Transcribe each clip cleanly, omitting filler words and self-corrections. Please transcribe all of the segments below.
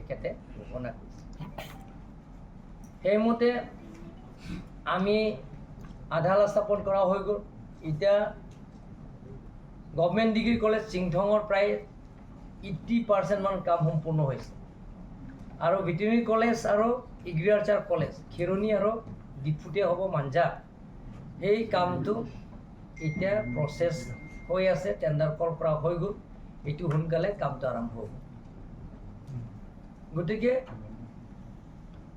তেখেতে ঘোষণা কৰিছে। সেইমতে আমি আধাৰ স্থাপন কৰা হৈ গ'ল। এতিয়া গভৰ্ণমেণ্ট ডিগ্ৰী কলেজ চিংথঙৰ প্ৰায় 80% মান কাম সম্পূৰ্ণ হৈছে আৰু ভেটেৰিনেৰী কলেজ আৰু এগ্ৰিকালচাৰ কলেজ খেৰণি আৰু ডিফুতে হ'ব মাঞ্জা। সেই কামটো এতিয়া প্ৰচেছ হৈ আছে, টেণ্ডাৰ কল কৰা হৈ গ'ল। এইটো সোনকালে কামটো আৰম্ভ হ'ব। গতিকে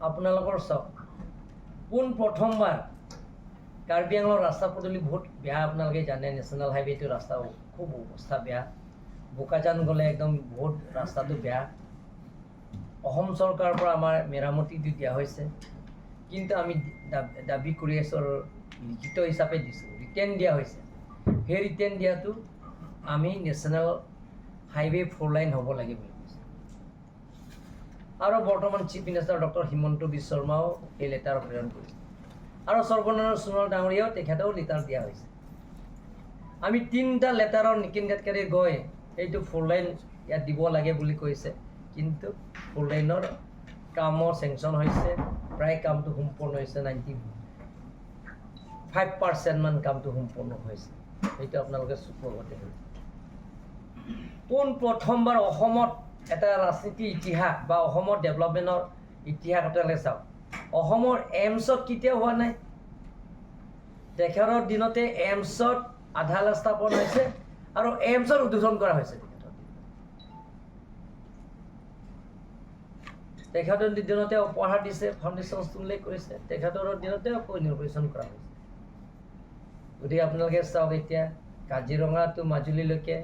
আপোনালোকৰ চাওক, পোনপ্ৰথমবাৰ কাৰ্বি আংলঙৰ ৰাস্তা পদূলি বহুত বেয়া, আপোনালোকে জানে। নেশ্যনেল হাইৱেটো ৰাস্তা খুব অৱস্থা বেয়া। বোকাজান গ'লে একদম বহুত ৰাস্তাটো বেয়া। অসম চৰকাৰৰ পৰা আমাৰ মেৰামতিটো দিয়া হৈছে, কিন্তু আমি দাবী কৰি আছোঁ আৰু লিখিত হিচাপে দিছোঁ, ৰিটাৰ্ণ দিয়া হৈছে। সেই ৰিটাৰ্ণ দিয়াটো আমি নেশ্যনেল হাইৱে 4 লাইন হ'ব লাগে বুলি কৈছে। আৰু বৰ্তমান চিফ মিনিষ্টাৰ ডক্টৰ হিমন্ত বিশ্ব শৰ্মাও এই লেটাৰ প্ৰেৰণ কৰিছে আৰু সৰ্বানন্দ সোণোৱাল ডাঙৰীয়াও তেখেতেও লেটাৰ দিয়া হৈছে। আমি 3টা লেটাৰৰ নীতিন গাডকাৰী গৈ এইটো 4 লাইন ইয়াত দিব লাগে বুলি কৈছে, কিন্তু 4 লাইনৰ কামৰ চেংচন হৈছে, প্ৰায় কামটো সম্পূৰ্ণ হৈছে। 95% মান কামটো সম্পূৰ্ণ হৈছে। সেইটো আপোনালোকে চকুৰ আগতে হ'ল। পোনপ্ৰথমবাৰ অসমত এটা ৰাজনীতি ইতিহাস বা অসমৰ ডেভেলপমেণ্টৰ ইতিহাস আপোনালোকে চাওক। অসমৰ এইমছত কেতিয়াও হোৱা নাই। তেখেতৰ দিনতে এইমছত আধাৰ স্থাপন হৈছে আৰু এইমছৰ উদ্বোধন কৰা হৈছে। তেখেতৰ দিনতে উপহাৰ দিছে, ফাউণ্ডেশ্যন উল্লেখ কৰিছে। তেখেতৰ দিনতে ইনগ্ৰেশ্যন কৰা হৈছে। গতিকে আপোনালোকে চাওক, এতিয়া কাজিৰঙাটো মাজুলীলৈকে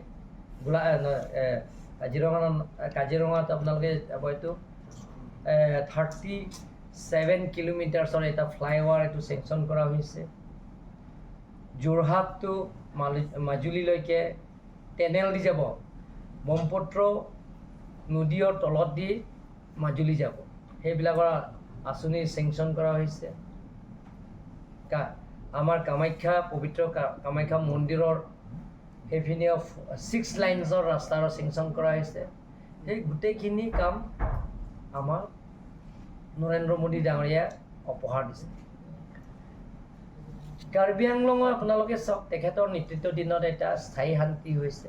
কাজিৰঙাত আপোনালোকে হয়তো 37 কিলোমিটাৰ্ছৰ এটা ফ্লাইঅভাৰ এইটো চেংচন কৰা হৈছে। যোৰহাটটো মাজুলীলৈকে টেনেল দি যাব, ব্ৰহ্মপুত্ৰ নদীৰ তলত দি মাজুলী যাব। সেইবিলাকৰ আঁচনি চেংচন কৰা হৈছে। আমাৰ কামাখ্যা, পবিত্ৰ কামাখ্যা মন্দিৰৰ সেইখিনিও 6 লাইনছৰ ৰাস্তাৰ চেংচন কৰা হৈছে। সেই গোটেইখিনি কাম আমাৰ নৰেন্দ্ৰ মোদী ডাঙৰীয়াই উপহাৰ দিছে। কাৰ্বি আংলঙৰ আপোনালোকে চাওক, তেখেতৰ নেতৃত্বৰ দিনত এটা স্থায়ী শান্তি হৈছে।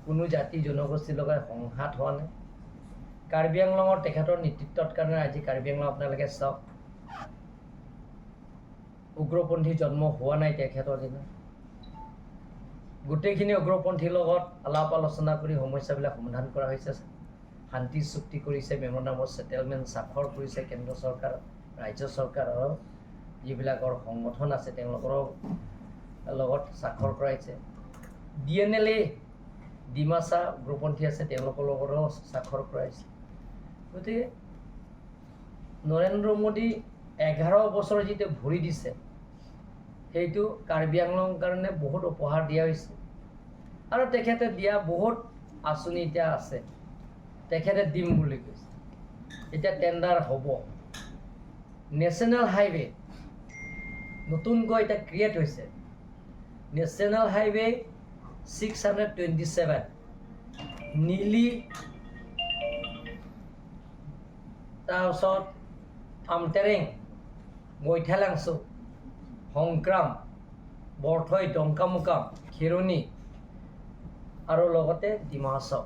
কোনো জাতি জনগোষ্ঠীৰ লগত সংঘাত হোৱা নাই। কাৰ্বি আংলঙৰ তেখেতৰ নেতৃত্বৰ কাৰণে আজি কাৰ্বি আংলং আপোনালোকে চাওক, উগ্ৰপন্থী জন্ম হোৱা নাই তেখেতৰ দিনত। গোটেইখিনি উগ্ৰপন্থীৰ লগত আলাপ আলোচনা কৰি সমস্যাবিলাক সমাধান কৰা হৈছে। শান্তি চুক্তি কৰিছে, মেমৰেণ্ডাম অফ ছেটেলমেণ্ট স্বাক্ষৰ কৰিছে কেন্দ্ৰ চৰকাৰ, ৰাজ্য চৰকাৰ আৰু যিবিলাকৰ সংগঠন আছে তেওঁলোকৰ লগত স্বাক্ষৰ কৰাইছে। DNLA ডিমাচা উগ্ৰপন্থী আছে, তেওঁলোকৰ লগতো স্বাক্ষৰ কৰাইছে। গতিকে নৰেন্দ্ৰ মোদী 11 বছৰ যিটো ভৰি দিছে, সেইটো কাৰ্বি আংলঙৰ কাৰণে বহুত উপহাৰ দিয়া হৈছে। আৰু তেখেতে দিয়া বহুত আঁচনি এতিয়া আছে, তেখেতে দিম বুলি কৈছে। এতিয়া টেণ্ডাৰ হ'ব। নেশ্যনেল হাইৱে নতুনকৈ এতিয়া ক্ৰিয়েট হৈছে। নেশ্যনেল হাইৱে 627 নীলি, তাৰপিছত আমটেৰেং, গৈঠালাংচু, সংক্ৰাম, বৰথৈ, ডংকামুকাম, খেৰণি আৰু লগতে ডিমা হাছাও।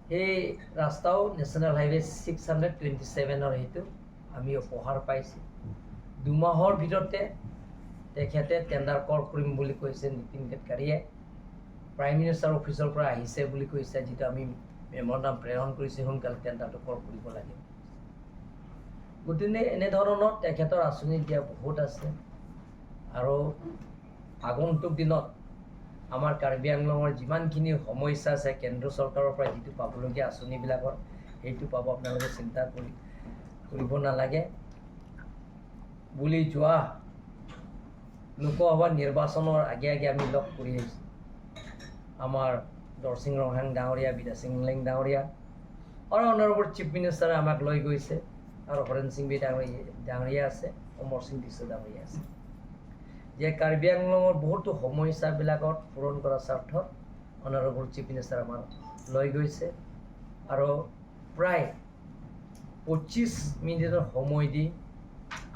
সেই ৰাস্তাও নেশ্যনেল হাইৱে 627ৰ সেইটো আমি উপহাৰ পাইছোঁ। 2 মাহৰ ভিতৰতে তেখেতে টেণ্ডাৰ কল কৰিম বুলি কৈছে নীতিন গাডকাৰীয়ে। প্ৰাইম মিনিষ্টাৰ অফিচৰ পৰা আহিছে বুলি কৈছে, যিটো আমি মেমৰেণ্ডাম প্ৰেৰণ কৰিছোঁ, সোনকালে টেণ্ডাৰটো কল কৰিব লাগে। গতিকে এনেধৰণৰ তেখেতৰ আঁচনি দিয়া বহুত আছে। আৰু আগন্তুক দিনত আমাৰ কাৰ্বি আংলঙৰ যিমানখিনি সমস্যা আছে, কেন্দ্ৰ চৰকাৰৰ পৰা যিটো পাবলগীয়া আঁচনিবিলাকৰ সেইটো পাব। আপোনালোকে চিন্তা কৰিব নালাগে। বুলি যোৱা লোকসভা নিৰ্বাচনৰ আগে আগে আমি লগ কৰি আহিছোঁ। আমাৰ দৰসিং ৰংহাং ডাঙৰীয়া, বিদা সিং লেং ডাঙৰীয়া আৰু অনাৰেবল চিফ মিনিষ্টাৰে আমাক লৈ গৈছে, আৰু হৰেণ সিং বি ডাঙৰীয়া আছে, অমৰ সিং বিশ্ব ডাঙৰীয়া আছে, যে কাৰ্বি আংলঙৰ বহুতো সমস্যাবিলাকত পূৰণ কৰাৰ স্বাৰ্থত অনাৰেবল চিফ মিনিষ্টাৰ আমাক লৈ গৈছে। আৰু প্ৰায় 25 মিনিটৰ সময় দি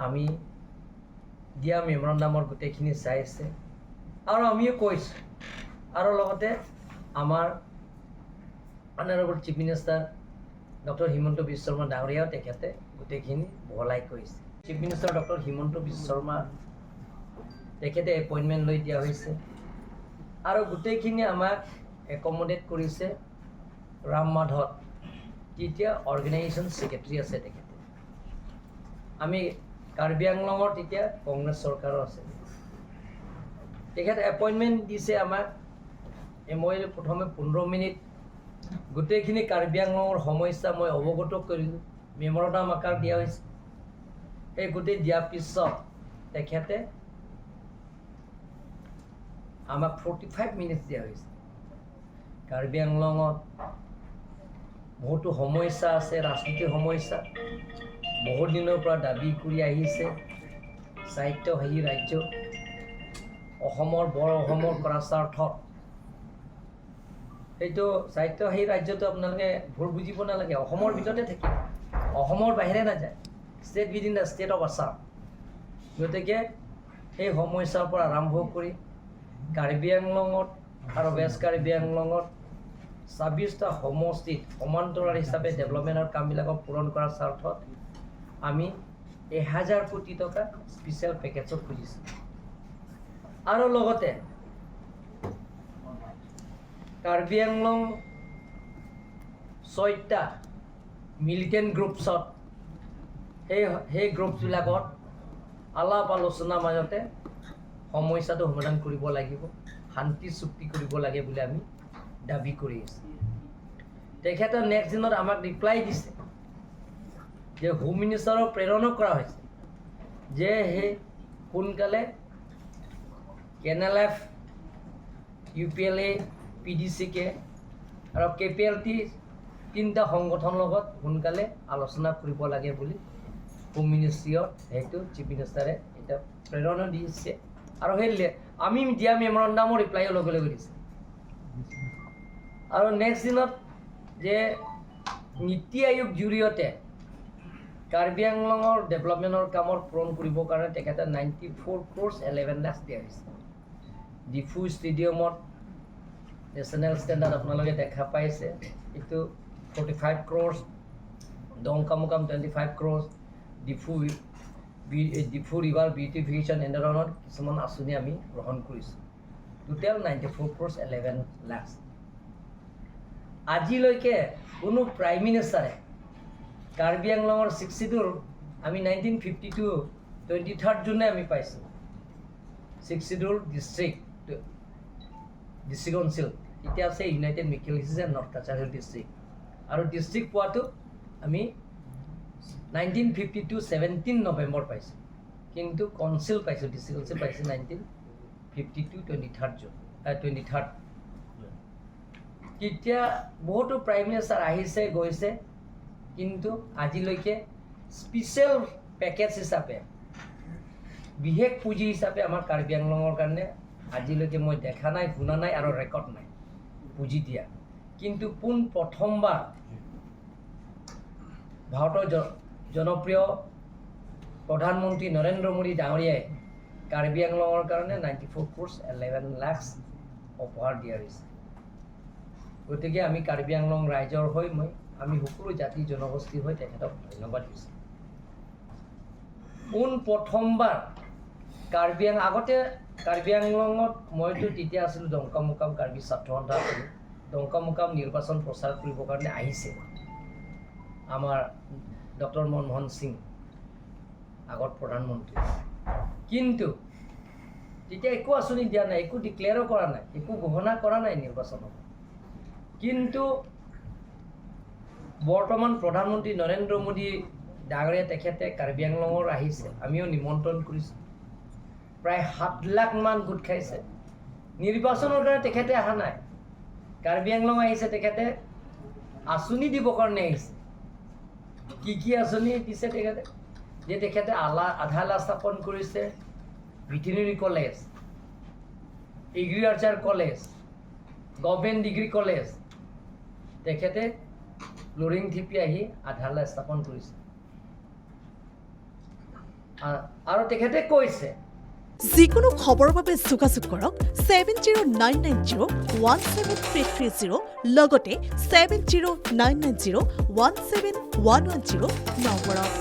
আমি দিয়া মেমৰেণ্ডামৰ গোটেইখিনি চাইছে আৰু আমিও কৈছোঁ আৰু লগতে আমাৰ honourable chief minister doctor Himanta Biswa Sarma ডাঙৰীয়াও তেখেতে গোটেইখিনি বহলাই কৈছে। Chief minister doctor Himanta Biswa Sarma তেখেতে এপইণ্টমেণ্ট লৈ দিয়া হৈছে আৰু গোটেইখিনি আমাক একমডেট কৰিছে। ৰাম মাধৱ তেতিয়া অৰ্গেনাইজেশ্যন ছেক্ৰেটাৰী আছে তেখেতে। আমি কাৰ্বি আংলঙৰ তেতিয়া কংগ্ৰেছ চৰকাৰো আছে। তেখেতে এপইণ্টমেণ্ট দিছে আমাক। মই প্ৰথমে 15 মিনিট গোটেইখিনি কাৰ্বি আংলঙৰ সমস্যা মই অৱগত কৰিলোঁ। মেমৰেণ্ডাম আকাৰ দিয়া হৈছে। সেই গোটেই দিয়াৰ পিছত তেখেতে আমাক 45 মিনিট দিয়া হৈছে। কাৰ্বি আংলঙত বহুতো সমস্যা আছে, ৰাজনীতিৰ সমস্যা বহুত দিনৰ পৰা দাবী কৰি আহিছে। সাহিত্যভাষী ৰাজ্য অসমৰ বৰ অসমৰ কৰাৰ স্বাৰ্থত সেইটো সাহিত্যভাষী ৰাজ্যটো আপোনালোকে ভুল বুজিব নালাগে। অসমৰ ভিতৰতে থাকিব, অসমৰ বাহিৰে নাযায়। State within the state of Assam. গতিকে সেই সমস্যাৰ পৰা আৰম্ভ কৰি কাৰ্বি আংলঙত আৰু ৱেষ্ট কাৰ্বি আংলঙত 26টা সমষ্টিত সমান্তৰাল হিচাপে ডেভেলপমেণ্টৰ কামবিলাকক পূৰণ কৰাৰ স্বাৰ্থত আমি 1000 কোটি টকা স্পেচিয়েল পেকেজত খুজিছোঁ। আৰু লগতে কাৰ্বি আংলং 6টা মিলিটেণ্ট গ্ৰুপছত সেই গ্ৰুপবিলাকত আলাপ আলোচনাৰ মাজতে সমস্যাটো সমাধান কৰিব লাগিব, শান্তি চুক্তি কৰিব লাগে বুলি আমি দাবী কৰি আছোঁ। তেখেতে নেক্সট দিনত আমাক ৰিপ্লাই দিছে যে হোম মিনিষ্টাৰক প্ৰেৰণা কৰা হৈছে যে সেই সোনকালে NLF, UPLA, PDCK আৰু KPLT 3টা সংগঠনৰ লগত সোনকালে আলোচনা কৰিব লাগে বুলি হোম মিনিষ্ট্ৰীয়ত সেইটো চিফ মিনিষ্টাৰে এটা প্ৰেৰণা দিছে। আৰু সেই আমি দিয়া মেমৰেণ্ডামৰ ৰিপ্লাইও লগে লগে দিছে। আৰু নেক্সট দিনত যে নীতি আয়োগ জৰিয়তে কাৰ্বি আংলঙৰ ডেভেলপমেণ্টৰ কামৰ পূৰণ কৰিবৰ কাৰণে তেখেতে 94 crores 11 lakhs দিয়া হৈছে। ডিফু ষ্টেডিয়ামত নেশ্যনেল ষ্টেণ্ডাৰ্ড আপোনালোকে দেখা পাইছে, এইটো 45 crores, দংকামুকাম 25 crores, ডিফু ৰিভাৰ বিউটিফিকেশ্যন এনেধৰণৰ কিছুমান আঁচনি আমি গ্ৰহণ কৰিছোঁ। Total 94 crores 11 lakhs। আজিলৈকে কোনো প্ৰাইম মিনিষ্টাৰে কাৰ্বি আংলঙৰ 62 আমি 1952 23 জুনে আমি পাইছোঁ 62 ডিষ্ট্ৰিক্ট কাউন্সিল। এতিয়া আছে United Mikir Hills and North Cachar Hill District. আৰু ডিষ্ট্ৰিক্ট পোৱাটো আমি 1952 17 নৱেম্বৰ পাইছোঁ, কিন্তু কাউন্সিল পাইছোঁ, ডিষ্ট্ৰিক্ট কাউন্সিল পাইছোঁ 1952 23 জুন 23। তেতিয়া বহুতো প্ৰাইম মিনিষ্টাৰ আহিছে গৈছে, কিন্তু আজিলৈকে স্পেচিয়েল পেকেজ হিচাপে বিশেষ পুঁজি হিচাপে আমাৰ কাৰ্বি আংলঙৰ কাৰণে আজিলৈকে মই দেখা নাই, শুনা নাই আৰু ৰেকৰ্ড নাই পুঁজি দিয়া। কিন্তু প্ৰথমবাৰ ভাৰতৰ জনপ্ৰিয় প্ৰধানমন্ত্ৰী নৰেন্দ্ৰ মোদী ডাঙৰীয়াই কাৰ্বি আংলঙৰ কাৰণে 94 crores 11 lakhs উপহাৰ দিয়া হৈছে। গতিকে আমি কাৰ্বি আংলং ৰাইজৰ হৈ আমি সকলো জাতি জনগোষ্ঠীৰ হৈ তেখেতক ধন্যবাদ দিছোঁ। প্ৰথমবাৰ আগতে কাৰ্বি আংলঙত মইতো তেতিয়া আছিলোঁ দংকামুকাম কাৰ্বি ছাত্ৰ সন্থা আছিলোঁ। দংকামুকাম নিৰ্বাচন প্ৰচাৰ কৰিবৰ কাৰণে আহিছে আমাৰ ডক্টৰ মনমোহন সিং, আগত প্ৰধানমন্ত্ৰী। কিন্তু তেতিয়া একো আঁচনি দিয়া নাই, একো ডিক্লেয়াৰো কৰা নাই, একো ঘোষণা কৰা নাই নিৰ্বাচনত। কিন্তু বৰ্তমান প্ৰধানমন্ত্ৰী নৰেন্দ্ৰ মোদী ডাঙৰীয়া তেখেতে কাৰ্বি আংলঙৰ আহিছে, আমিও নিমন্ত্ৰণ কৰিছোঁ। প্ৰায় 7 লাখ মান গোট খাইছে। নিৰ্বাচনৰ কাৰণে তেখেতে অহা নাই, কাৰ্বি আংলং আহিছে। তেখেতে আঁচনি দিবৰ কাৰণে আহিছে। কি আঁচনি দিছে তেখেতে? যে তেখেতে আধালা স্থাপন কৰিছে veterinary college, agriculture college, government degree college. তেখেতে ফ্ল'ৰিং থিপি আহি আধাৰলৈ স্থাপন কৰিছে আৰু তেখেতে কৈছে যিকোনো খবৰৰ বাবে যোগাযোগ কৰক 7099017330 লগতে 7099017110 নম্বৰত।